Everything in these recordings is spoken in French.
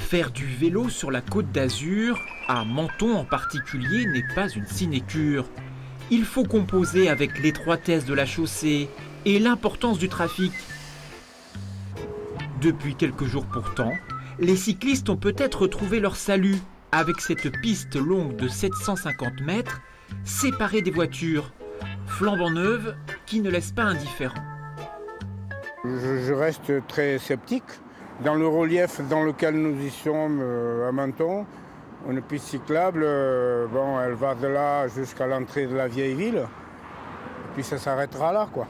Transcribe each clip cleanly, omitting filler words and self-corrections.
Faire du vélo sur la Côte d'Azur, à Menton en particulier, n'est pas une sinécure. Il faut composer avec l'étroitesse de la chaussée et l'importance du trafic. Depuis quelques jours pourtant, les cyclistes ont peut-être trouvé leur salut avec cette piste longue de 750 mètres, séparée des voitures, flambant neuve, qui ne laisse pas indifférent. Je reste très sceptique. Dans le relief dans lequel nous y sommes à Menton, une piste cyclable, elle va de là jusqu'à l'entrée de la vieille ville, et puis ça s'arrêtera là, quoi.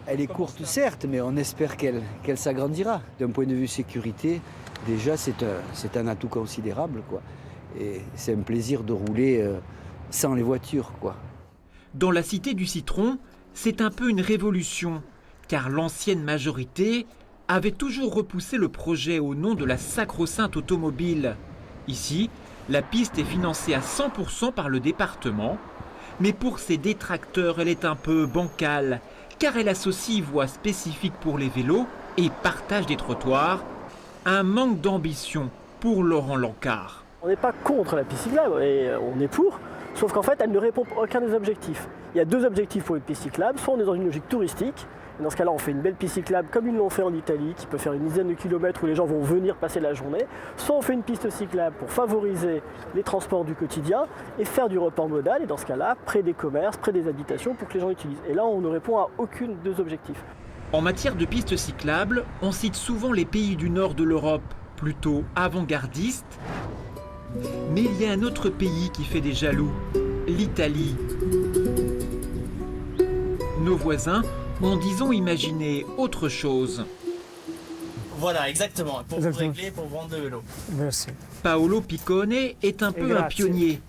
Elle est courte certes, mais on espère qu'elle s'agrandira. D'un point de vue sécurité, déjà c'est un atout considérable, quoi. Et c'est un plaisir de rouler sans les voitures, quoi. Dans la cité du citron, c'est un peu une révolution, car l'ancienne majorité avait toujours repoussé le projet au nom de la sacro-sainte automobile. Ici, la piste est financée à 100% par le département, mais pour ses détracteurs, elle est un peu bancale, car elle associe voies spécifiques pour les vélos et partage des trottoirs, un manque d'ambition pour Laurent Lancard. On n'est pas contre la piste cyclable, et on est pour, sauf qu'en fait, elle ne répond à aucun des objectifs. Il y a deux objectifs pour une piste cyclable, soit on est dans une logique touristique, et dans ce cas-là, on fait une belle piste cyclable comme ils l'ont fait en Italie, qui peut faire une dizaine de kilomètres où les gens vont venir passer la journée, soit on fait une piste cyclable pour favoriser les transports du quotidien et faire du report modal, et dans ce cas-là, près des commerces, près des habitations, pour que les gens utilisent. Et là, on ne répond à aucun de deux objectifs. En matière de pistes cyclables, on cite souvent les pays du nord de l'Europe, plutôt avant-gardistes. Mais il y a un autre pays qui fait des jaloux, l'Italie. Nos voisins ont, disons, imaginé autre chose. Voilà, exactement, pour vous régler, pour vendre de vélo. Merci. Paolo Piccone est un peu un pionnier.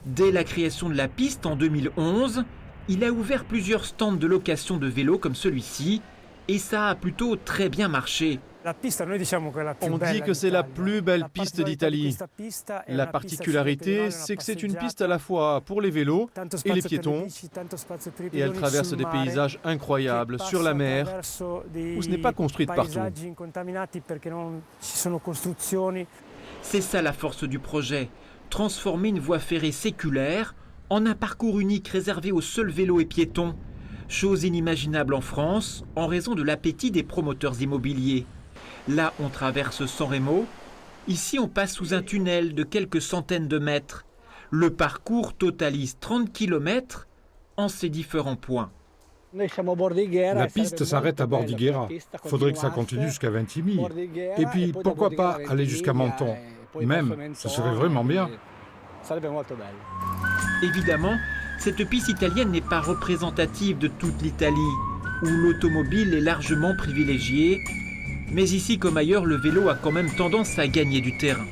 Dès la création de la piste en 2011, il a ouvert plusieurs stands de location de vélos comme celui-ci, et ça a plutôt très bien marché. On dit que c'est la plus belle piste d'Italie. La particularité, c'est que c'est une piste à la fois pour les vélos et les piétons, et elle traverse des paysages incroyables sur la mer, où ce n'est pas construit de partout. C'est ça la force du projet, transformer une voie ferrée séculaire en un parcours unique réservé aux seuls vélos et piétons, chose inimaginable en France en raison de l'appétit des promoteurs immobiliers. Là, on traverse San Remo. Ici, on passe sous un tunnel de quelques centaines de mètres. Le parcours totalise 30 km en ces différents points. La piste s'arrête à Bordighera. Faudrait que ça continue jusqu'à Ventimille. Et puis, pourquoi pas aller jusqu'à Menton? Même, ce serait vraiment bien. Évidemment, cette piste italienne n'est pas représentative de toute l'Italie, où l'automobile est largement privilégiée. Mais ici comme ailleurs, le vélo a quand même tendance à gagner du terrain.